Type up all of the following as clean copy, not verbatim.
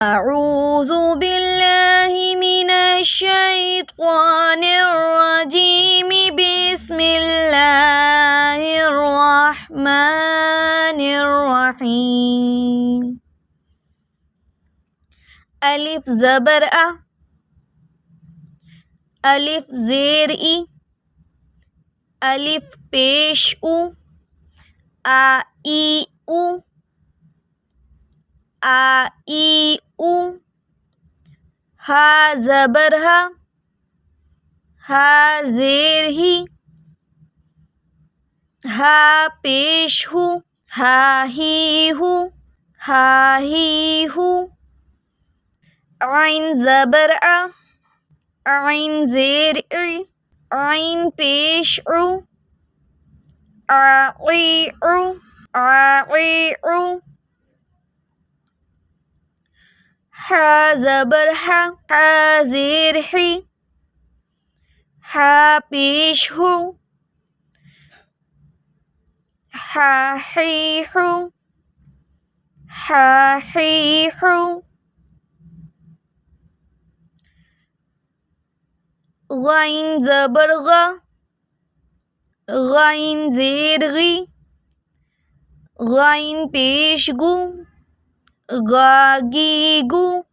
أعوذ بالله من الشيطان الرجيم بسم الله الرحمن الرحيم الف زبر أ الف زیر ای الف پیش او آ ای او آ ای او ہا زبر ہا ہا زیر ہی ہا پیش ہو ہا ہی ہو ہا ہی ہو عین زبر آ عین زیر ای عین پیش او آعیعو آعیعو حا زبر حا حا زیر حی حا پیش ہو حا حیحو حا حیحو غین زبر غا غین زیر غی غین پیش گو گا گی گو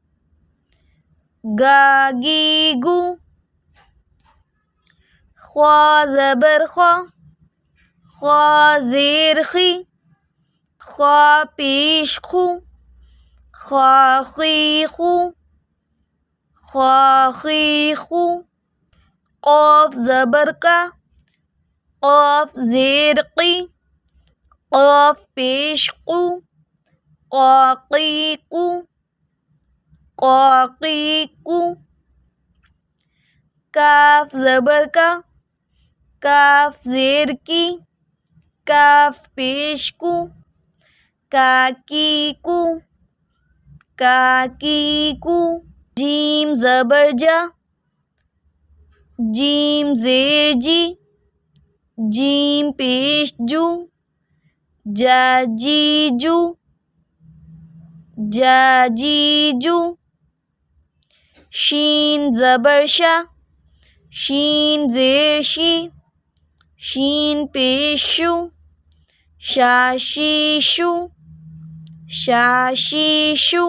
گا گی گو خوا زبر خوا خوا زیر خی خوا پیش خو خوا خی خو خوا خی خو قاف زبر کا قاف زیر قی قاف پیش قو قاقیقو قاقیقو کاف زبر کا کاف زیر کی کاف پیش کو کاکیکو کاکیکو جیم زبر جا جیم زیر جی جیم پیش جو جا جی جو جا جی جو شین زبر شا شین زیر شی شین پیش شو شا شیشو شا شیشو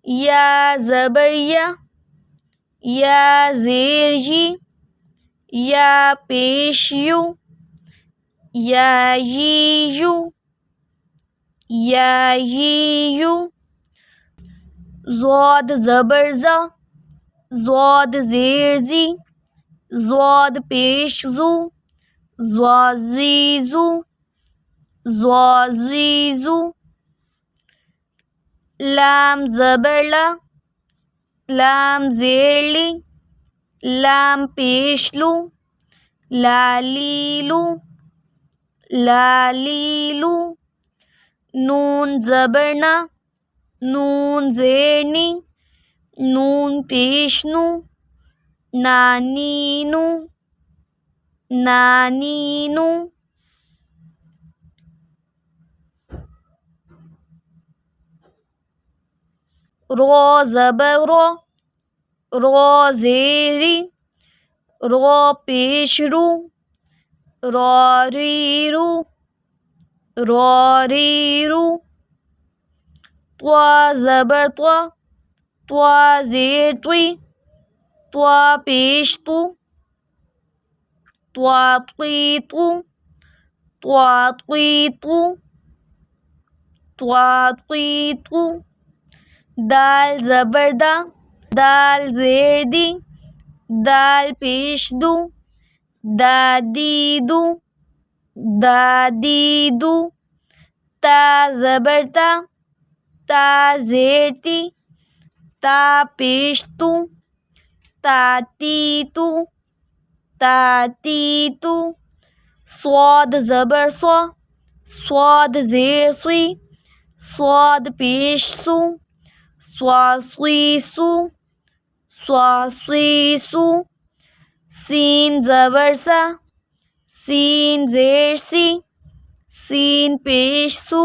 یا زبر یا یا زیر جی یا پیش یو یا یی یو یا یی یو ضاد زبر زا ضاد زیر زی ضاد پیش زو زوازیزو زوازیزو لام زبر لا لام زیر لی لام پیش لو لالیلو لالیلو نون زبر نا نون زیر نی نون پیش نو نانینو نانینو رو زبر رو رو زیری رو پیش رو راریرو راریرو طوا زبر طوا طوا زیر طوی طوا پیش تو طوا طویطو طوا طویطو طوا طویطو دال زبر دا دال زیر دی دال پیش دو دادیدو دادیدو تا زبر تا تا زیر تی تا پیش تو تاتیتو تاتیتو صاد زبر صا صاد زیر سوی صاد پیش سو سوا سویسو سوا سویسو سین زبر سا سین زیر سی سین پیش سو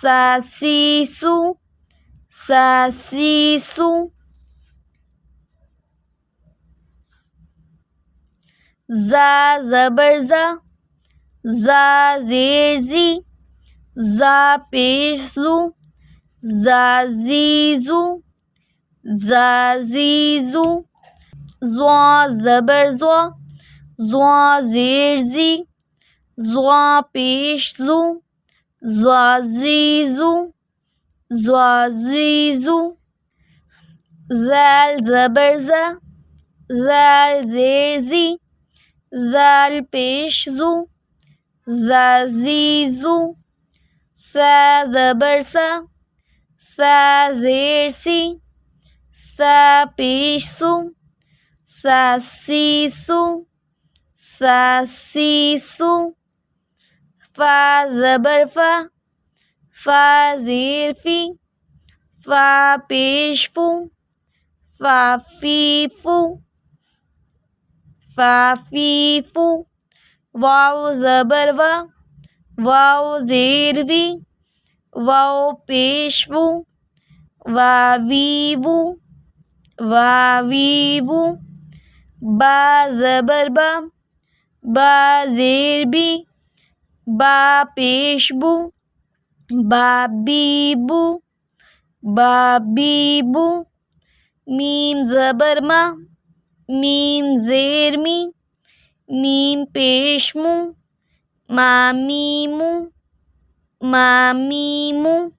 سا سی سو سا سیسو زا زبر زا زا زیر زی زا پیش زو زا زیزو زا زیزو زوا زبر زوا زوا زیر زی زوا پیش زو زوا زیزو زوا زیزو زال زبر زا زال زیر زی زال پیش زو زا زیزو سا زبر سا سا زیر سی سا پیش سو سا سیسو سا سیسو فا زبر فا فا زیر فی فا پیش فو فا فی فو فا فی فو واو زبر وا واو زیر وی واو پیش وو وا وی وو وا وی وو با زبر با با زیر بی با پیش بو با بی بو با بی بو میم زبر ما میم زیر می میم پیش مو ما میمو ما میمو